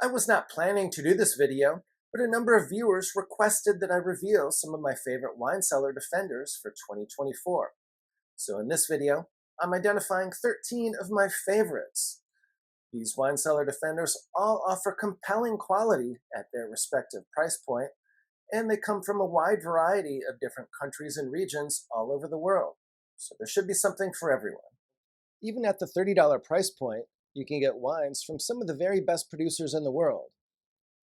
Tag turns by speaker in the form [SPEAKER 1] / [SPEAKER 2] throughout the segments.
[SPEAKER 1] I was not planning to do this video, but a number of viewers requested that I reveal some of my favorite wine cellar defenders for 2024. So in this video, I'm identifying 13 of my favorites. These wine cellar defenders all offer compelling quality at their respective price point, and they come from a wide variety of different countries and regions all over the world. So there should be something for everyone. Even at the $30 price point, you can get wines from some of the very best producers in the world.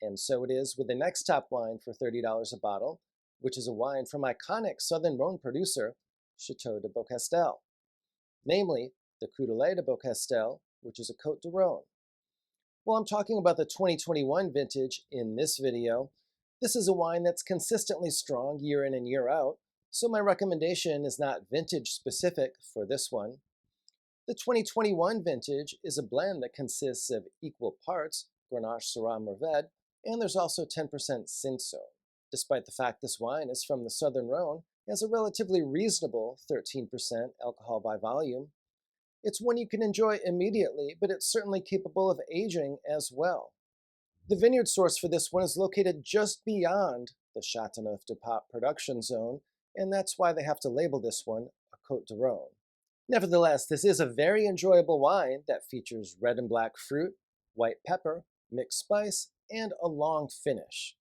[SPEAKER 1] And so it is with the next top wine for $30 a bottle, which is a wine from iconic Southern Rhone producer, Chateau de Beaucastel. Namely, the Coudoulet de Beaucastel, which is a Cotes-du-Rhone. While I'm talking about the 2021 vintage in this video, this is a wine that's consistently strong year in and year out, so my recommendation is not vintage specific for this one. The 2021 vintage is a blend that consists of equal parts Grenache, Syrah, Mourvedre, and there's also 10% Cinsault. Despite the fact this wine is from the Southern Rhone, it has a relatively reasonable 13% alcohol by volume. It's one you can enjoy immediately, but it's certainly capable of aging as well. The vineyard source for this one is located just beyond the Châteauneuf-du-Pape production zone, and that's why they have to label this one a Cotes-du-Rhone. Nevertheless, this is a very enjoyable wine that features red and black fruit, white pepper, mixed spice, and a long finish.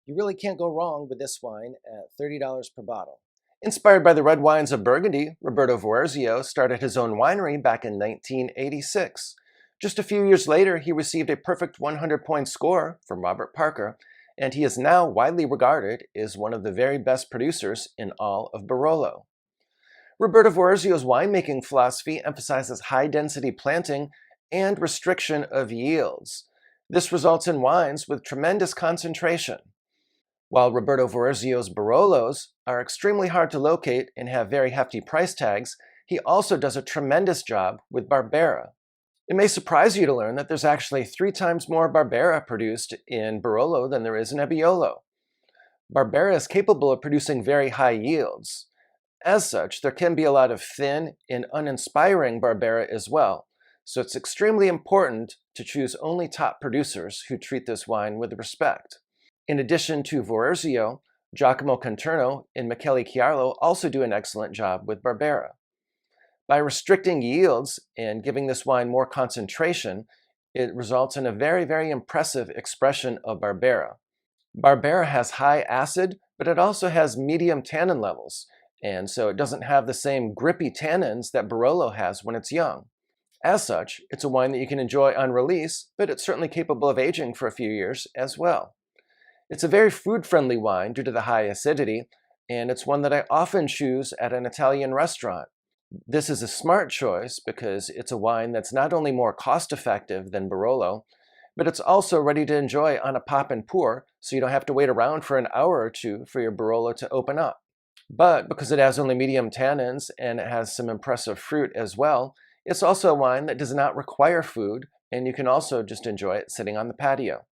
[SPEAKER 1] You really can't go wrong with this wine at $30 per bottle. Inspired by the red wines of Burgundy, Roberto Voerzio started his own winery back in 1986. Just a few years later, he received a perfect 100-point score from Robert Parker, and he is now widely regarded as one of the very best producers in all of Barolo. Roberto Voerzio's winemaking philosophy emphasizes high-density planting and restriction of yields. This results in wines with tremendous concentration. While Roberto Voerzio's Barolos are extremely hard to locate and have very hefty price tags, he also does a tremendous job with Barbera. It may surprise you to learn that there's actually 3 times more Barbera produced in Barolo than there is in Nebbiolo. Barbera is capable of producing very high yields. As such, there can be a lot of thin and uninspiring Barbera as well, so it's extremely important to choose only top producers who treat this wine with respect. In addition to Voerzio, Giacomo Conterno and Michele Chiarlo also do an excellent job with Barbera. By restricting yields and giving this wine more concentration, it results in a very, very impressive expression of Barbera. Barbera has high acid, but it also has medium tannin levels, and so it doesn't have the same grippy tannins that Barolo has when it's young. As such, it's a wine that you can enjoy on release, but it's certainly capable of aging for a few years as well. It's a very food-friendly wine due to the high acidity, and it's one that I often choose at an Italian restaurant. This is a smart choice because it's a wine that's not only more cost-effective than Barolo, but it's also ready to enjoy on a pop and pour, so you don't have to wait around for an hour or two for your Barolo to open up. But because it has only medium tannins and it has some impressive fruit as well, it's also a wine that does not require food, and you can also just enjoy it sitting on the patio.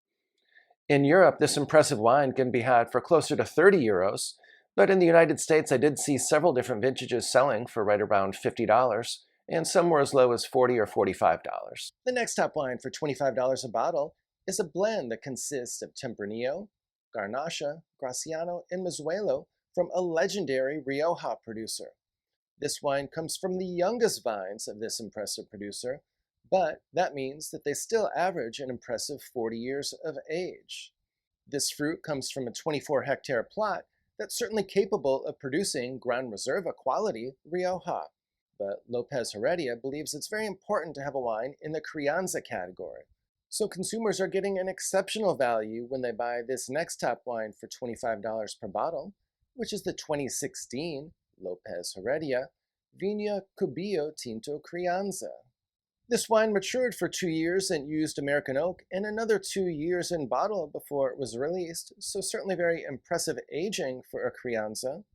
[SPEAKER 1] In Europe, this impressive wine can be had for closer to 30 euros, but in the United States, I did see several different vintages selling for right around $50, and some were as low as $40 or $45. The next top wine for $25 a bottle is a blend that consists of Tempranillo, Garnacha, Graciano, and Mizuelo from a legendary Rioja producer. This wine comes from the youngest vines of this impressive producer, but that means that they still average an impressive 40 years of age. This fruit comes from a 24-hectare plot that's certainly capable of producing Gran Reserva quality Rioja. But Lopez Heredia believes it's very important to have a wine in the Crianza category. So consumers are getting an exceptional value when they buy this next top wine for $25 per bottle, which is the 2016 Lopez Heredia Vina Cubillo Tinto Crianza. This wine matured for 2 years and used American oak and another 2 years in bottle before it was released, so certainly very impressive aging for a Crianza.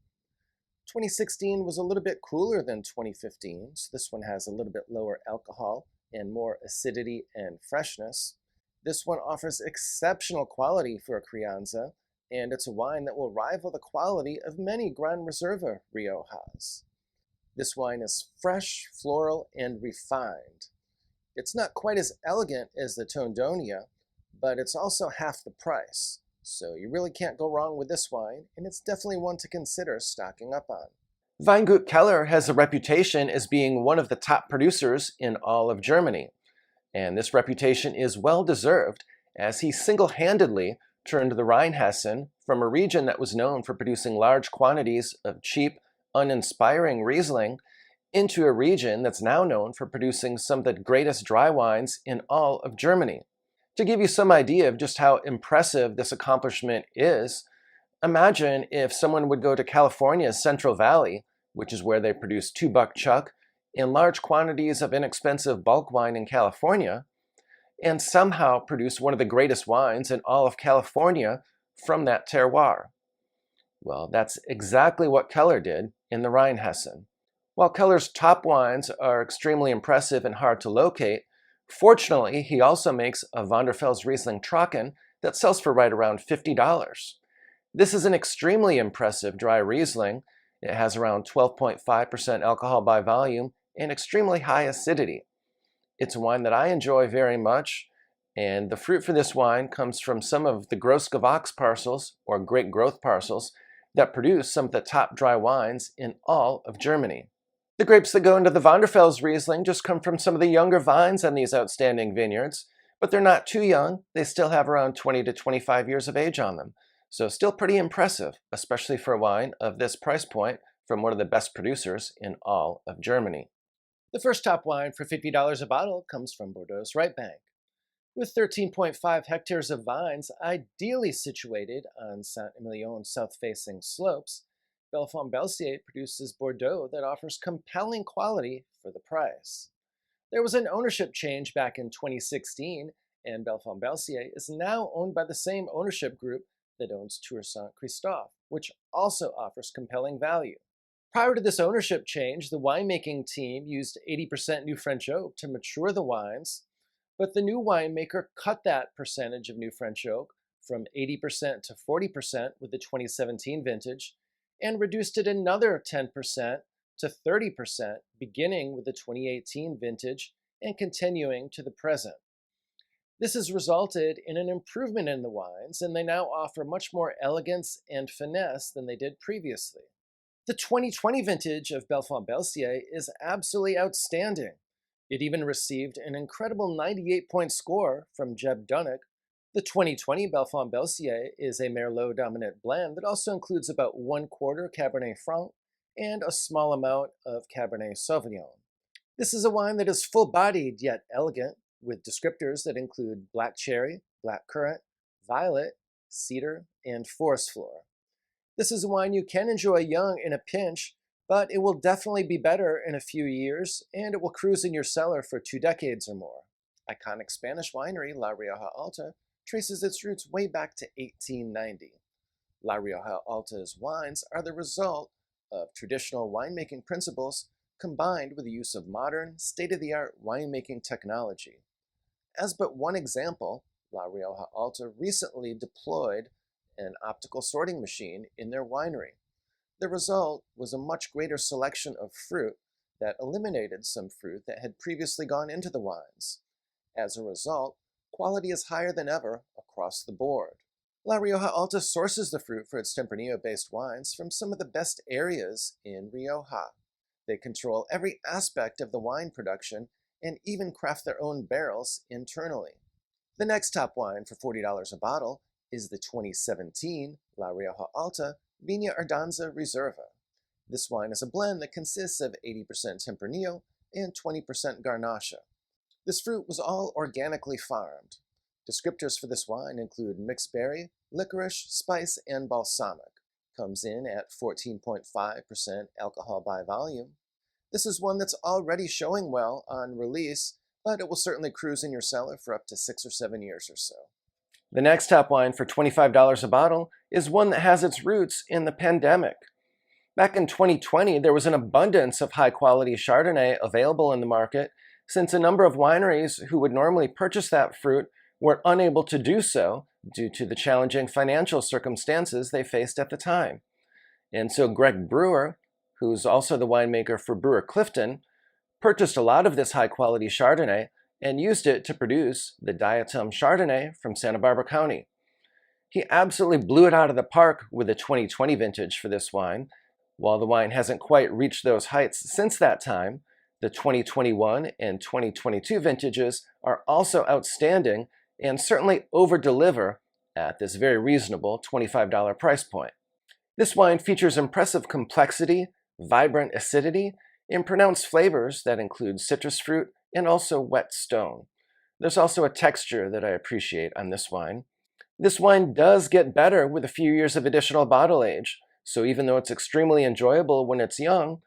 [SPEAKER 1] 2016 was a little bit cooler than 2015, so this one has a little bit lower alcohol and more acidity and freshness. This one offers exceptional quality for a Crianza, and it's a wine that will rival the quality of many Gran Reserva Riojas. This wine is fresh, floral, and refined. It's not quite as elegant as the Tondonia, but it's also half the price. So you really can't go wrong with this wine, and it's definitely one to consider stocking up on. Weingut Keller has a reputation as being one of the top producers in all of Germany, and this reputation is well deserved as he single-handedly turned the Rheinhessen from a region that was known for producing large quantities of cheap, uninspiring Riesling into a region that's now known for producing some of the greatest dry wines in all of Germany. To give you some idea of just how impressive this accomplishment is, imagine if someone would go to California's Central Valley, which is where they produce 2-buck chuck in large quantities of inexpensive bulk wine in California, and somehow produce one of the greatest wines in all of California from that terroir. Well, that's exactly what Keller did in the Rheinhessen. While Keller's top wines are extremely impressive and hard to locate, fortunately, he also makes a Vonderfels Riesling Trocken that sells for right around $50. This is an extremely impressive dry Riesling. It has around 12.5% alcohol by volume and extremely high acidity. It's a wine that I enjoy very much, and the fruit for this wine comes from some of the Großgewachs parcels, or great growth parcels, that produce some of the top dry wines in all of Germany. The grapes that go into the Vonderfels Riesling just come from some of the younger vines on these outstanding vineyards, but they're not too young. They still have around 20 to 25 years of age on them, so still pretty impressive, especially for a wine of this price point from one of the best producers in all of Germany. The first top wine for $50 a bottle comes from Bordeaux's right bank. With 13.5 hectares of vines ideally situated on Saint-Émilion's south-facing slopes, Bellefont-Belcier produces Bordeaux that offers compelling quality for the price. There was an ownership change back in 2016, and Bellefont-Belcier is now owned by the same ownership group that owns Tour Saint-Christophe, which also offers compelling value. Prior to this ownership change, the winemaking team used 80% new French oak to mature the wines, but the new winemaker cut that percentage of new French oak from 80% to 40% with the 2017 vintage and reduced it another 10% to 30% beginning with the 2018 vintage and continuing to the present. This has resulted in an improvement in the wines, and they now offer much more elegance and finesse than they did previously. The 2020 vintage of Bellefont-Belcier is absolutely outstanding. It even received an incredible 98-point score from Jeb Dunnock. The 2020 Bellefont-Belcier is a Merlot-dominant blend that also includes about 1/4 Cabernet Franc and a small amount of Cabernet Sauvignon. This is a wine that is full-bodied yet elegant, with descriptors that include black cherry, black currant, violet, cedar, and forest floor. This is a wine you can enjoy young in a pinch, but it will definitely be better in a few years, and it will cruise in your cellar for 2 decades or more. Iconic Spanish winery La Rioja Alta traces its roots way back to 1890. La Rioja Alta's wines are the result of traditional winemaking principles combined with the use of modern, state-of-the-art winemaking technology. As but one example, La Rioja Alta recently deployed an optical sorting machine in their winery. The result was a much greater selection of fruit that eliminated some fruit that had previously gone into the wines. As a result, quality is higher than ever across the board. La Rioja Alta sources the fruit for its Tempranillo-based wines from some of the best areas in Rioja. They control every aspect of the wine production and even craft their own barrels internally. The next top wine for $40 a bottle is the 2017 La Rioja Alta Vina Ardanza Reserva. This wine is a blend that consists of 80% Tempranillo and 20% Garnacha. This fruit was all organically farmed. Descriptors for this wine include mixed berry, licorice, spice, and balsamic. Comes in at 14.5% alcohol by volume. This is one that's already showing well on release, but it will certainly cruise in your cellar for up to 6 or 7 years or so. The next top wine for $25 a bottle is one that has its roots in the pandemic. Back in 2020, there was an abundance of high-quality Chardonnay available in the market, since a number of wineries who would normally purchase that fruit were unable to do so due to the challenging financial circumstances they faced at the time. And so Greg Brewer, who's also the winemaker for Brewer Clifton, purchased a lot of this high-quality Chardonnay and used it to produce the Diatom Chardonnay from Santa Barbara County. He absolutely blew it out of the park with the 2020 vintage for this wine. While the wine hasn't quite reached those heights since that time, the 2021 and 2022 vintages are also outstanding and certainly over-deliver at this very reasonable $25 price point. This wine features impressive complexity, vibrant acidity, and pronounced flavors that include citrus fruit and also wet stone. There's also a texture that I appreciate on this wine. This wine does get better with a few years of additional bottle age, so even though it's extremely enjoyable when it's young,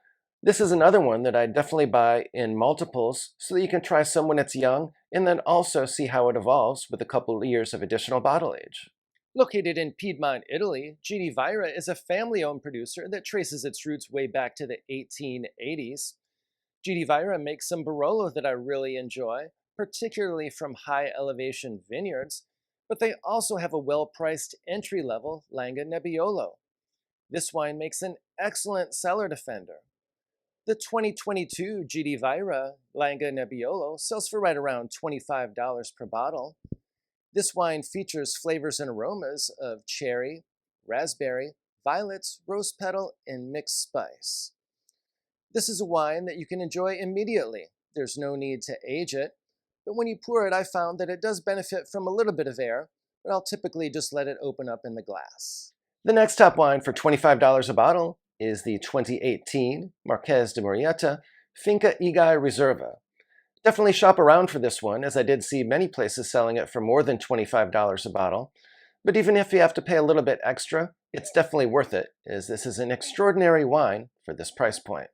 [SPEAKER 1] this is another one that I definitely buy in multiples so that you can try some when it's young and then also see how it evolves with a couple of years of additional bottle age. Located in Piedmont, Italy, GD Vajra is a family-owned producer that traces its roots way back to the 1880s. GD Vajra makes some Barolo that I really enjoy, particularly from high-elevation vineyards, but they also have a well-priced entry-level Langa Nebbiolo. This wine makes an excellent cellar defender. The 2022 GD Vajra Langa Nebbiolo sells for right around $25 per bottle. This wine features flavors and aromas of cherry, raspberry, violets, rose petal, and mixed spice. This is a wine that you can enjoy immediately. There's no need to age it, but when you pour it, I found that it does benefit from a little bit of air, but I'll typically just let it open up in the glass. The next top wine for $25 a bottle is the 2018 Marques de Murrieta Finca Igai Reserva. Definitely shop around for this one, as I did see many places selling it for more than $25 a bottle. But even if you have to pay a little bit extra, it's definitely worth it, as this is an extraordinary wine for this price point.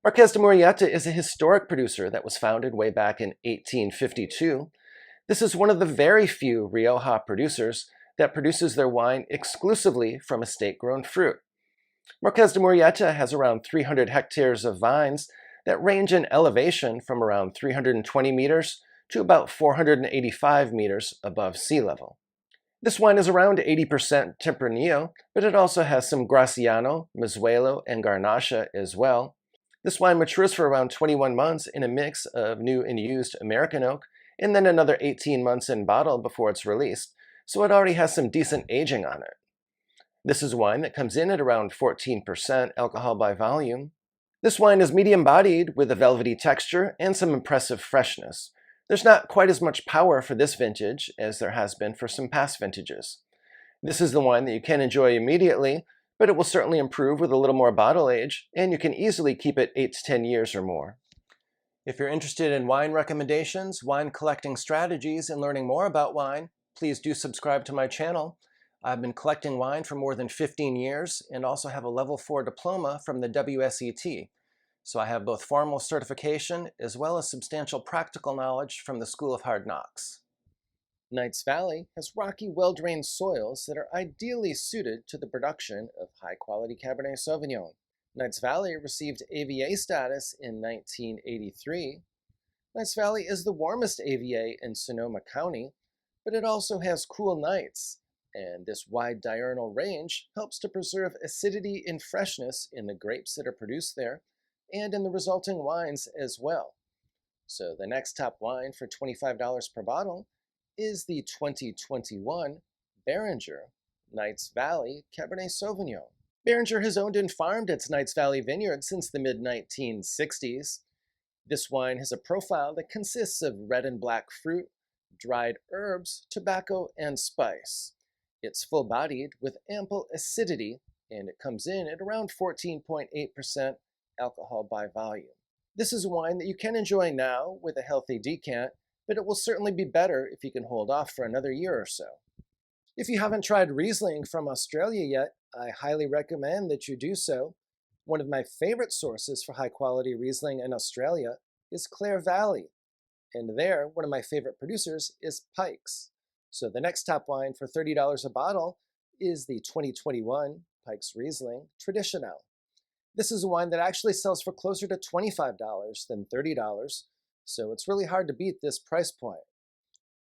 [SPEAKER 1] Marques de Murrieta is a historic producer that was founded way back in 1852. This is one of the very few Rioja producers that produces their wine exclusively from estate-grown fruit. Marques de Murrieta has around 300 hectares of vines that range in elevation from around 320 meters to about 485 meters above sea level. This wine is around 80% Tempranillo, but it also has some Graciano, Mizuelo, and Garnacha as well. This wine matures for around 21 months in a mix of new and used American oak, and then another 18 months in bottle before it's released, so it already has some decent aging on it. This is wine that comes in at around 14% alcohol by volume. This wine is medium-bodied with a velvety texture and some impressive freshness. There's not quite as much power for this vintage as there has been for some past vintages. This is the wine that you can enjoy immediately, but it will certainly improve with a little more bottle age, and you can easily keep it 8 to 10 years or more. If you're interested in wine recommendations, wine collecting strategies, and learning more about wine, please do subscribe to my channel. I've been collecting wine for more than 15 years and also have a level 4 diploma from the WSET. So I have both formal certification as well as substantial practical knowledge from the School of Hard Knocks. Knights Valley has rocky, well-drained soils that are ideally suited to the production of high-quality Cabernet Sauvignon. Knights Valley received AVA status in 1983. Knights Valley is the warmest AVA in Sonoma County, but it also has cool nights, and this wide diurnal range helps to preserve acidity and freshness in the grapes that are produced there, and in the resulting wines as well. So the next top wine for $25 per bottle is the 2021 Beringer Knights Valley Cabernet Sauvignon. Beringer has owned and farmed its Knights Valley vineyard since the mid-1960s. This wine has a profile that consists of red and black fruit, dried herbs, tobacco, and spice. It's full-bodied with ample acidity, and it comes in at around 14.8% alcohol by volume. This is a wine that you can enjoy now with a healthy decant, but it will certainly be better if you can hold off for another year or so. If you haven't tried Riesling from Australia yet, I highly recommend that you do so. One of my favorite sources for high-quality Riesling in Australia is Clare Valley, and there, one of my favorite producers is Pikes. So the next top wine for $30 a bottle is the 2021 Pikes Riesling Traditional. This is a wine that actually sells for closer to $25 than $30, so it's really hard to beat this price point.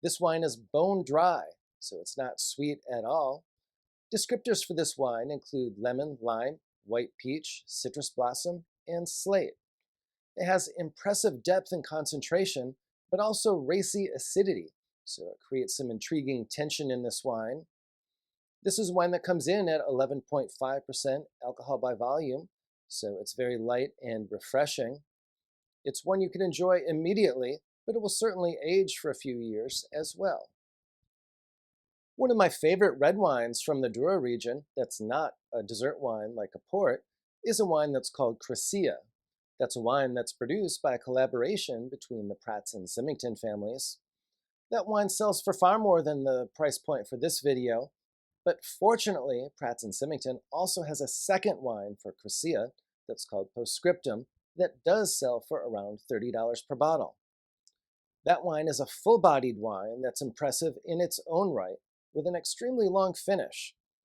[SPEAKER 1] This wine is bone dry, so it's not sweet at all. Descriptors for this wine include lemon, lime, white peach, citrus blossom, and slate. It has impressive depth and concentration, but also racy acidity, so it creates some intriguing tension in this wine. This is wine that comes in at 11.5% alcohol by volume, so it's very light and refreshing. It's one you can enjoy immediately, but it will certainly age for a few years as well. One of my favorite red wines from the Douro region that's not a dessert wine like a port is a wine that's called Crianza. That's a wine that's produced by a collaboration between the Pratts and Symington families. That wine sells for far more than the price point for this video, but fortunately, Pratts and Symington also has a second wine for Crianza that's called Postscriptum that does sell for around $30 per bottle. That wine is a full-bodied wine that's impressive in its own right, with an extremely long finish.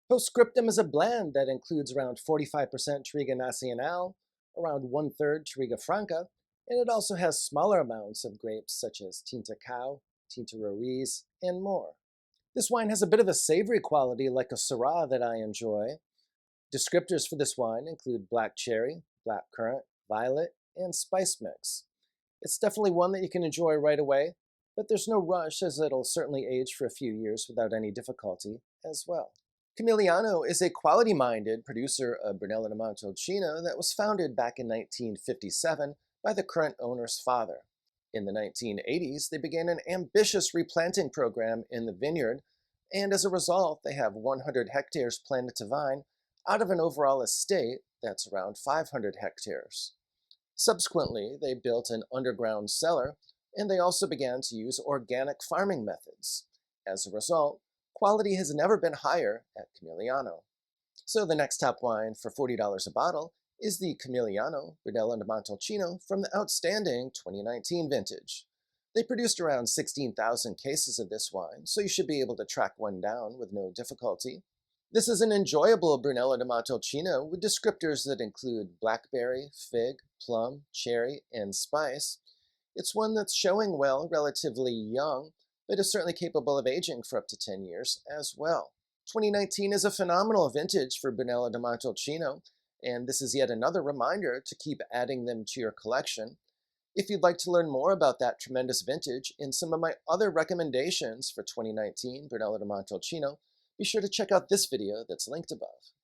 [SPEAKER 1] Postscriptum is a blend that includes around 45% Touriga Nacional, around 1/3 Touriga Franca, and it also has smaller amounts of grapes such as Tinta Cow, Tinta Roriz, and more. This wine has a bit of a savory quality like a Syrah that I enjoy. Descriptors for this wine include black cherry, black currant, violet, and spice mix. It's definitely one that you can enjoy right away, but there's no rush as it'll certainly age for a few years without any difficulty as well. Camigliano is a quality-minded producer of Brunello di Montalcino that was founded back in 1957 by the current owner's father. In the 1980s, they began an ambitious replanting program in the vineyard, and as a result, they have 100 hectares planted to vine out of an overall estate that's around 500 hectares. Subsequently, they built an underground cellar, and they also began to use organic farming methods. As a result, quality has never been higher at Camigliano. So the next top wine for $40 a bottle is the Camigliano Brunello di Montalcino from the outstanding 2019 vintage. They produced around 16,000 cases of this wine, so you should be able to track one down with no difficulty. This is an enjoyable Brunello di Montalcino with descriptors that include blackberry, fig, plum, cherry, and spice. It's one that's showing well, relatively young, but is certainly capable of aging for up to 10 years as well. 2019 is a phenomenal vintage for Brunello di Montalcino, and this is yet another reminder to keep adding them to your collection. If you'd like to learn more about that tremendous vintage and some of my other recommendations for 2019 Brunello di Montalcino, be sure to check out this video that's linked above.